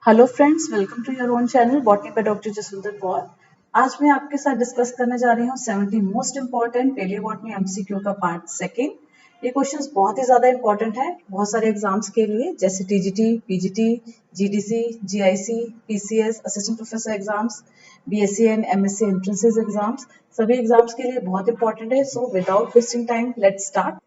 Hello friends, welcome to your own channel botany by doctor Jaswinder Kaur. आज मैं आपके साथ डिस्कस करने जा रही हूँ 70 मोस्ट इंपॉर्टेंट पेलियोबॉटनी एमसीक्यू का पार्ट सेकंड। ये क्वेश्चंस बहुत ही ज्यादा इंपॉर्टेंट है बहुत सारे एग्जाम्स के लिए, जैसे TGT, PGT, GDC, GIC, PCS, assistant professor exams, BSc and MSc entrances exams. सभी एग्जाम्स के लिए बहुत इंपॉर्टेंट है। So without wasting time let's start.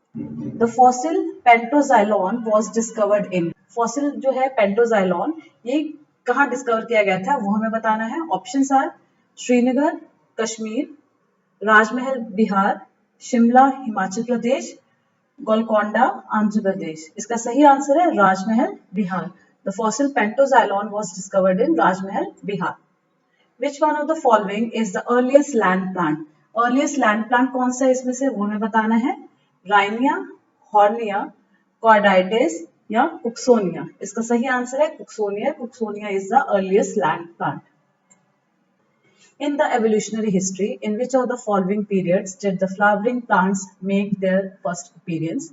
The fossil pentoxylon was discovered in. Fossil जो है पेंटोजाइलॉन, ये कहाँ डिस्कवर किया गया था वो हमें बताना है। ऑप्शन आर श्रीनगर कश्मीर, राजमहल बिहार, शिमला हिमाचल प्रदेश, गोलकोंडा आंध्र प्रदेश। इसका सही आंसर है Rajmahal Bihar. The fossil pentoxylon was discovered in Rajmahal Bihar. Which one of the following is the earliest land plant? Earliest land plant कौन सा है इसमें से वो हमें बताना है। राइनिया, हॉर्निया, कॉर्डाइटिस या कुक्सोनिया। इसका सही आंसर है Cooksonia. Cooksonia is the earliest land plant. In the evolutionary history, in which of the following periods did the flowering plants make their first appearance?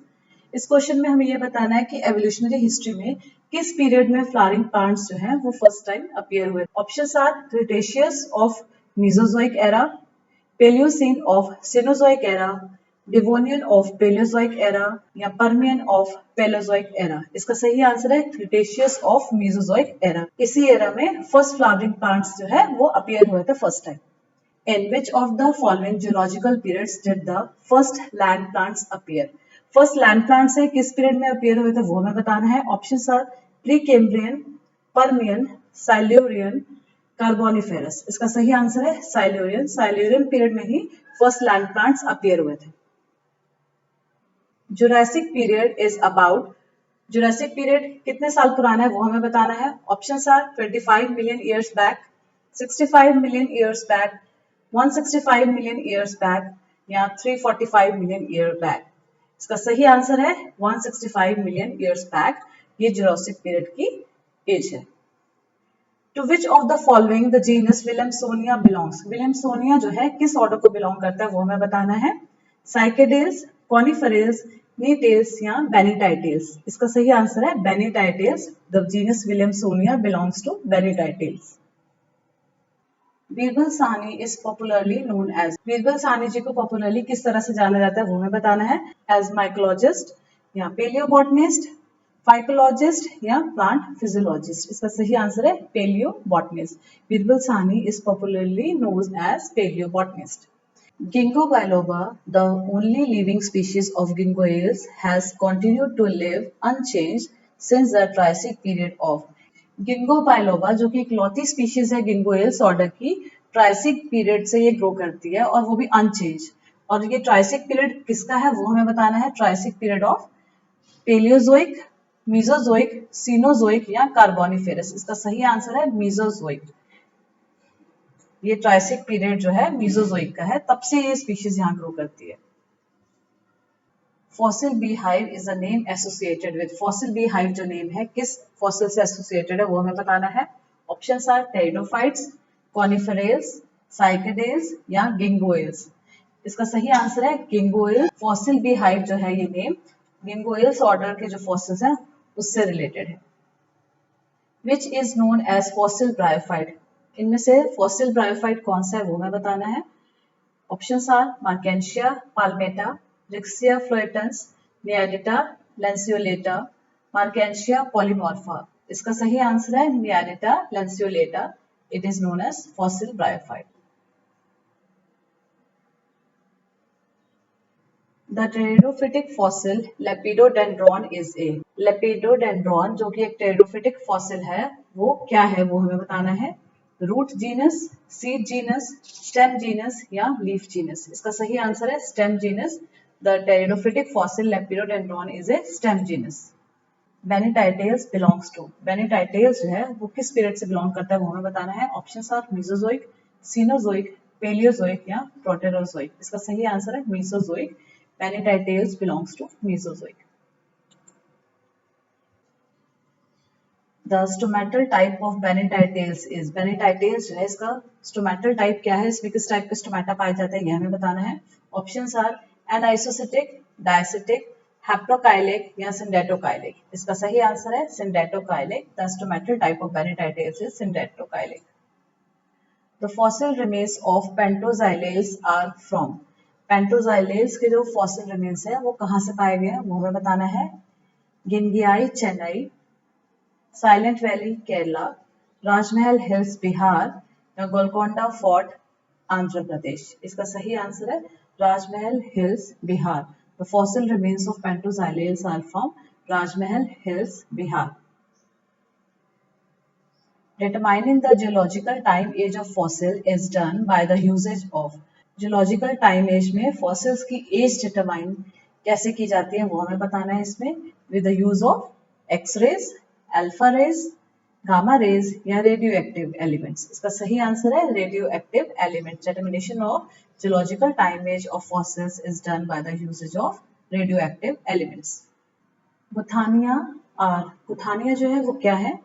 इस क्वेश्चन में हमें यह बताना है कि एवोल्यूशनरी हिस्ट्री में किस पीरियड में फ्लावरिंग प्लांट्स जो हैं वो फर्स्ट टाइम अपीयर हुए। Options are Cretaceous of Mesozoic era, Paleocene of Cenozoic era, Devonian of Paleozoic era या परमियन ऑफ पेलोजोइक एरा। इसका सही आंसर है क्रिटेशियस ऑफ मीसोजोइक एरा। इसी एरा में फर्स्ट फ्लावरिंग प्लांट्स जो है वो अपीयर हुए थे first time. In which of the following geological periods did the first land plants appear? First land plants है किस पीरियड में अपीयर हुए थे वो हमें बताना है। Options are Precambrian, Permian, Silurian, Carboniferous. इसका सही आंसर है साइल्यूरियन। साइल्यूरियन पीरियड में ही फर्स्ट लैंड प्लांट्स अपीयर हुए थे। Jurassic period is about. Jurassic period कितने साल पुराना है वो हमें बताना है। Options are 25 million years back, 65 million years back, 165 million years back या 345 मिलियन ईयर बैक। इसका सही आंसर है 165 मिलियन ईयर्स बैक। ये जुरासिक पीरियड की एज है। To which of the following the genus Williamsonia belongs. Williamsonia जो है किस ऑर्डर को बिलोंग करता है वो हमें बताना है। साइकेडेल्स, कॉनिफेरेस, नीटेल्स या बेनिटाइटेल्स। इसका सही आंसर है Bennettitales. The genus Williamsonia belongs to Bennettitales. Birbal Sahni is popularly known as. Birbal Sahni ji को पॉपुलरली किस तरह से जाना जाता है वो हमें बताना है। एज माइकोलॉजिस्ट या पेलियोबॉटनिस्ट, फाइकोलॉजिस्ट या प्लांट फिजियोलॉजिस्ट। इसका सही आंसर है palaeobotanist. Birbal Sahni is popularly known as palaeobotanist. Ginkgo biloba, the only living species of ginkgoales, has continued to live unchanged since the Triassic period of। गिंगो biloba जो कि इकलौती स्पीशीज है गिंगोएल्स order की, ट्राइसिक पीरियड से ये ग्रो करती है और वो भी अनचेंज। और ये ट्राइसिक पीरियड किसका है वो हमें बताना है। Triassic period of Paleozoic, Mesozoic, Cenozoic या कार्बोनिफेरस। इसका सही आंसर है मीजोजोइक। ये ट्राइसिक पीरियड जो है मीजोजोइक का है, तब से ये स्पीशीज यहाँ ग्रो करती है। Fossil bee hive is a name associated with. Fossil bee hive जो नेम है किस फॉसिल से एसोसिएटेड है वो हमें बताना है। ऑप्शंस आर टेरिडोफाइट्स, कॉनिफेरेल्स, साइकेडेल्स या गिंगोएल्स। इसका सही आंसर है गिंगोएल। फॉसिल बी हाइव जो है ये नेम गिंगोएल्स ऑर्डर के जो फॉसिल्स हैं उससे रिलेटेड है। Which is known as fossil bryophyte. इनमें से फॉसिल ब्रायोफाइट कौन सा है वो हमें बताना है। Options are Marchantia, palmata, Riccia fluitans, Naiadita, lanceolata, Marchantia polymorpha. इसका सही आंसर है Naiadita lanceolata. It is known as fossil bryophyte. The pteridophytic fossil Lepidodendron is a. Lepidodendron जो कि एक टेरिडोफिटिक फॉसिल है वो क्या है वो हमें बताना है। Root genus, seed genus, stem genus या लीफ जीनस। इसका सही आंसर है stem genus. The pteridophytic fossil Lepidodendron is a stem genus. Bennettitales belongs to. Bennettitales जो है वो किस पीरियड से बिलोंग करता है वो हमें बताना है। Options are Mesozoic, Cenozoic, Palaeozoic या प्रोटेरोजोइक। इसका सही आंसर है Mesozoic. Bennettitales belongs to Mesozoic. The stomatal type of Bennettitales is. Bennettitales जो है इसका स्टोमेटल टाइप क्या है, इसमें किस टाइप के स्टोमेटा पाए जाते हैं ये हमें बताना है। ऑप्शंस आर एनाइसोसिटिक, डायसिटिक, हैप्लोकाइलिक या सिंडेटोकाइलिक? इसका सही आंसर है syndetocheilic. The stomatal type of Bennettites is syndetocheilic. The fossil remains of Pentoxylales are from. Pentoxylales के जो फॉसिल रिमेन्स है वो कहाँ से पाए गए हैं वो हमें बताना है। गिनगियाई चेन्नई, साइलेंट वैली केरला, राजमहल हिल्स बिहार या गोलकोंडा फोर्ट आंध्र प्रदेश? इसका सही आंसर है Rajmahal hills Bihar. The fossil remains of Pentoxylales are from Rajmahal hills Bihar. Determining the geological time age of fossil is done by the usage of। geological time age में fossils की age determine कैसे की जाती है वो हमें बताना है इसमें। with the use of x-rays, alpha rays, gamma rays या radioactive elements? इसका सही आंसर है radioactive elements। determination of geological time age of fossils is done by the usage of radioactive elements। गुथानिया जो है वो क्या है?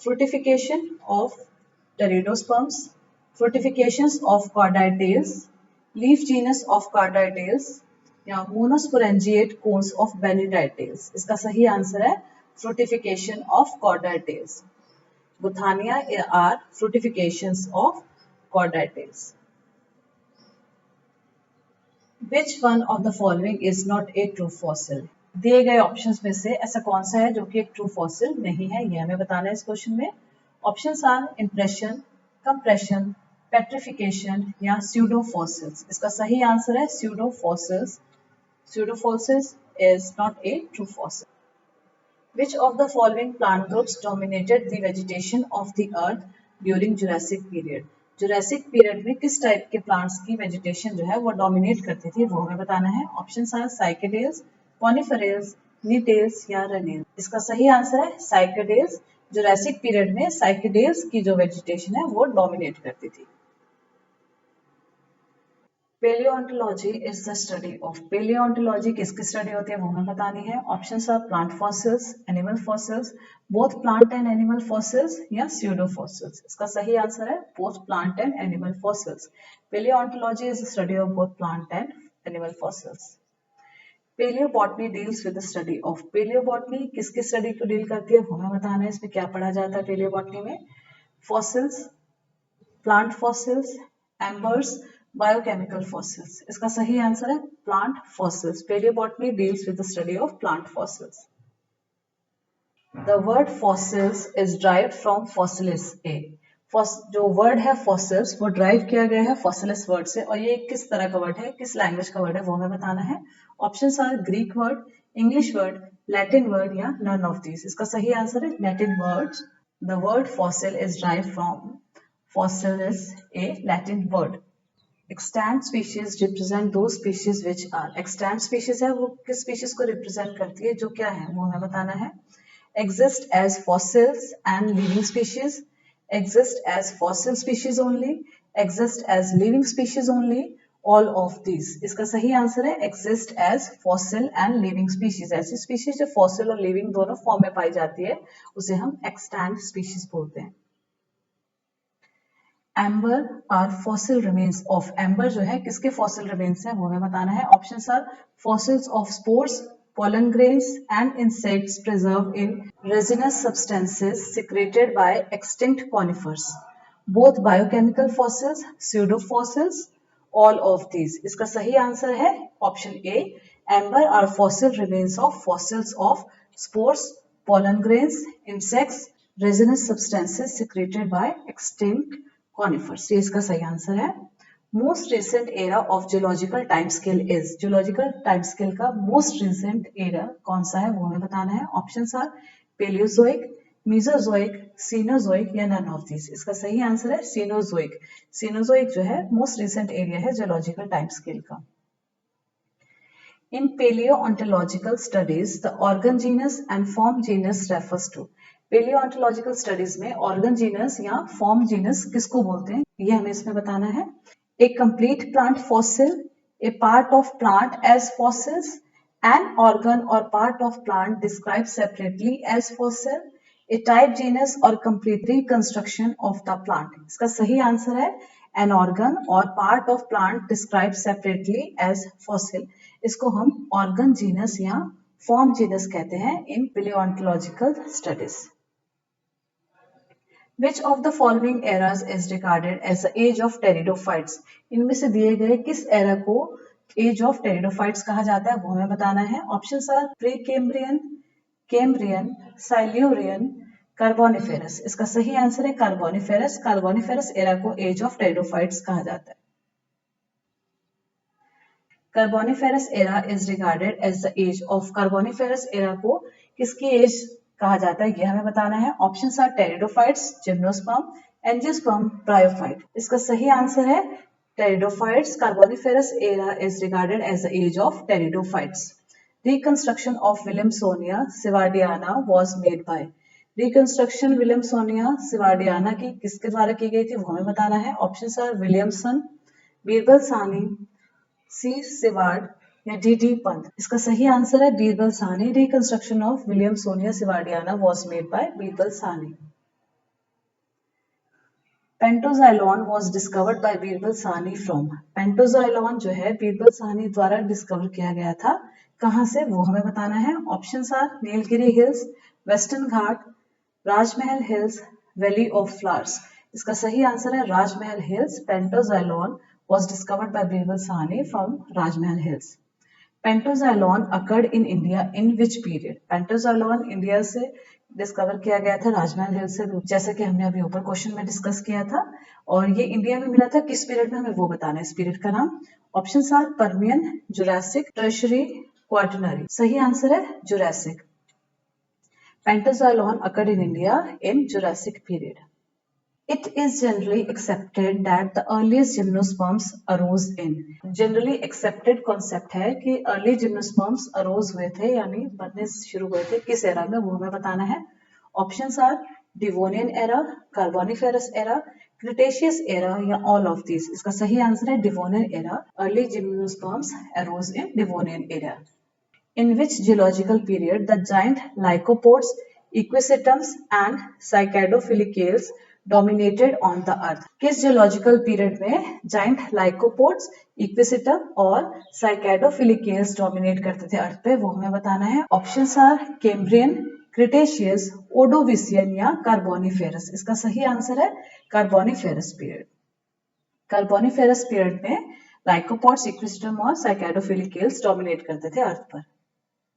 fructification of pteridosperms, fructifications of chordatails, leaf genus of chordatails या monosporangiate cones of benedictales? इसका सही answer है fructification of chordatails। Guthania are fructifications of chordatails। Which one of the following is not a true fossil? दिए गए options में से ऐसा कौन सा है जो कि एक ट्रू फॉसिल नहीं है, ये हमें बताना है इस क्वेश्चन में। Options are impression, compression, petrification या स्यूडो फॉसिल्स? इसका सही आंसर है pseudo fossils. Pseudo fossils is not a true fossil. Which of the following plant groups dominated the vegetation of the earth during Jurassic period? Jurassic period में किस type के plants की vegetation जो है वो डोमिनेट करती थी वो हमें बताना है। ऑप्शंस आर साइकेडेल्स, कॉनिफेरल्स, नीटेल्स या रेनेल्स? इसका सही आंसर है साइकेडेल्स। जुरासिक पीरियड में साइकेडेल्स की जो वेजिटेशन है वो डोमिनेट करती थी। Paleontology is the study of। Paleontology किसकी स्टडी होती है वो हमें बतानी है। Options are plant fossils, animal fossils, both plant and animal fossils या स्यूडो फॉसिल्स? इसका सही आंसर है both plant and animal fossils. Paleontology is the study of both plant and animal fossils। Paleobotany deals with the study of। Paleobotany किसकी study को deal करती है वो हमें बताना है। इसमें क्या पढ़ा जाता है Paleobotany में? Fossils, plant fossils, एम्बर्स, biochemical fossils? इसका सही आंसर है plant fossils. Paleobotany deals with the study of plant fossils। The word fossils is derived from fossilis a। जो वर्ड है fossils वो ड्राइव किया गया है fossilis वर्ड से, और ये किस तरह का वर्ड है, किस लैंग्वेज का वर्ड है वो हमें बताना है। Options are Greek word, English word, Latin word या नन ऑफ दीज? इसका सही आंसर है लैटिन वर्ड। द वर्ड fossil is derived from fossilis a Latin word। Extant species represent do species which are. Extant species है वो किस species को रिप्रेजेंट करती है, जो क्या है वो हमें बताना है। Exist as fossils and living species, exist as fossil species only, exist as living species only, all of these? इसका सही आंसर है exist as fossil and living species. ऐसी स्पीशीज जो फॉसिल और लिविंग दोनों फॉर्म में पाई जाती है उसे हम एक्सटेंट स्पीशीज बोलते हैं। Amber are fossil remains of. Amber जो है किसके फॉसिल रिमेन्स है वो हमें बताना है। Options are fossils of spores, pollen grains and insects preserved in resinous substances secreted by extinct conifers, both biochemical fossils, pseudo fossils, all of these? इसका सही आंसर है option A. Amber are fossil remains of fossils of spores, pollen grains, insects, resinous substances secreted by extinct conifers? ये इसका सही answer है। Most recent era of geological time scale is. Geological time scale का most recent era कौन सा है वो हमें बताना है। Options are Paleozoic, Mesozoic, Cenozoic या नन ऑफ दिस? इसका सही आंसर है सीनोजोइक। सीनोजोइक जो है मोस्ट रिसेंट एरिया है जियोलॉजिकल टाइम स्केल का। In paleontological studies the organ genus and form genus refers to। Palaeontological studies में ऑर्गन जीनस या फॉर्म जीनस किसको बोलते हैं ये हमें इसमें बताना है। A complete plant fossil, a part of plant as fossils, an organ और part of plant describe separately as fossil, a type genus और complete reconstruction of the plant? इसका सही आंसर है एन ऑर्गन और part of plant describe separately as fossil. इसको हम organ genus या form genus कहते हैं in palaeontological studies. Which of the following eras is regarded as the age of pteridophytes? इनमें से दिए गए किस एरा को एज ऑफ टेरिडोफाइट्स कहा जाता है वो हमें बताना है। Options are Precambrian, Cambrian, Silurian, Carboniferous. इसका सही आंसर है कार्बोनिफेरस। कार्बोनिफेरस एरा को एज ऑफ टेरिडोफाइट्स कहा जाता है। Carboniferous era is regarded as the age of. Carboniferous era को किसकी एज कहा जाता है ये हमें बताना है। Options are pteridophytes, gymnosperm, angiosperm, bryophyte. इसका सही आंसर है pteridophytes. Carboniferous era is regarded as the age of pteridophytes. Reconstruction of Williamsonia sewardiana was made by. Reconstruction Williamsonia sewardiana की किसके द्वारा की गई थी वो हमें बताना है। Options are Williamson, Birbal Sahni, C Seward या डी पंत। इसका सही आंसर है Birbal Sahni. Reconstruction of Williamsonia sewardiana was made by Birbal Sahni. Pentoxylon was discovered by Birbal Sahni from. पेंटोजाइलॉन जो है बीरबल सानी द्वारा डिस्कवर किया गया था, कहां से वो हमें बताना है। Options are Nilgiri hills, Western Ghat, Rajmahal hills, valley of flowers. इसका सही आंसर है Rajmahal hills. पेंटोजाइलॉन was discovered by Birbal Sahni from Rajmahal Hills. Pentoxylon occurred in India in which period? Pentoxylon India से डिस्कवर किया गया था राजमहल हिल से, जैसे कि हमने अभी ऊपर क्वेश्चन में डिस्कस किया था। और ये इंडिया में मिला था किस पीरियड में, हमें वो बताना है इस पीरियड का नाम। Options are Permian, Jurassic, Tertiary, Quaternary. सही आंसर है Jurassic. Pentoxylon occurred in India in Jurassic period. It is generally accepted that the earliest gymnosperms arose in. Generally accepted concept है कि early gymnosperms arose हुए थे यानी बनने शुरू हुए थे किस एरा में वो हमें बताना है। Options are Devonian era, Carboniferous era, Cretaceous era या all of these। इसका सही आंसर है Devonian era। Early gymnosperms arose in Devonian era. In which geological period the giant lycopods, equisitums and cycadophylicales dominated on the earth? किस geological period में giant लाइकोपोड्स, equisetum और साइकैडोफिलिकेल्स dominate करते थे अर्थ पे वो हमें बताना है। ऑप्शंस आर कैम्ब्रियन, क्रिटेशियस, ओडोविसियन या कार्बोनिफेरस। इसका सही आंसर है कार्बोनिफेरस पीरियड। कार्बोनिफेरस पीरियड में लाइकोपोड्स, इक्विसिटम और साइकैडोफिलिकेल्स डोमिनेट करते थे अर्थ पर।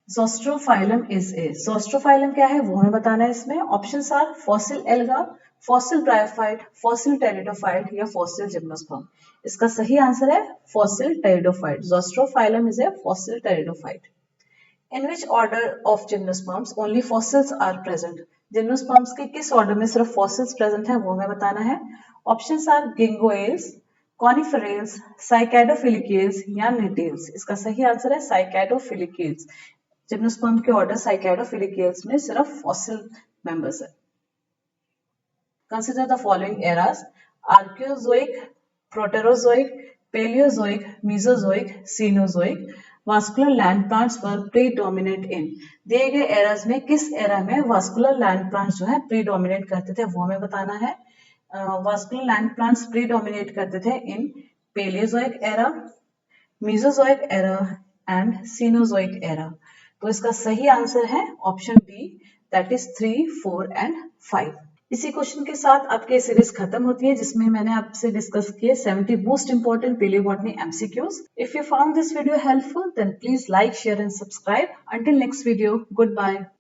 Zostrophyllum is a। Zostrophyllum क्या है वो हमें बताना है इसमें। Options are fossil alga, fossil bryophyte, fossil pteridophyte या फॉसिल जिम्नोस्पर्म। इसका सही आंसर है fossil pteridophyte. Zostrophyllum is a fossil pteridophyte. In which order of gymnosperms only fossils are present? Gymnosperms के किस ऑर्डर में सिर्फ फॉसिल्स प्रेजेंट है वो हमें बताना है। ऑप्शंस आर गिंगोएल्स, कॉनिफेरेल्स, साइकैडोफिलिकेल्स या निटेल्स। इसका सही आंसर है साइकैडोफिलिकेल्स। जिम्नोस्पर्म के ऑर्डर साइकैडोफिलिकेल्स में सिर्फ फॉसिल मेंबर्स है। Consider the following eras: Archaeozoic, Proterozoic, Palaeozoic, Mesozoic, Cenozoic. Vascular land plants were predominate in. दिए गए एराज में किस एरा में वास्कुलर लैंड प्लांट्स जो है प्रीडोमिनेट करते थे वो हमें बताना है। वास्कुलर लैंड प्लांट्स प्रीडोमिनेट करते थे in Palaeozoic era, Mesozoic era and Cenozoic era. तो इसका सही आंसर है option B, that is 3, 4 and 5। इसी क्वेश्चन के साथ आपकी सीरीज खत्म होती है जिसमें मैंने आपसे डिस्कस किए 70 most important paleobotany MCQs. If you found this video helpful then please like, share and subscribe. Until next video, good bye.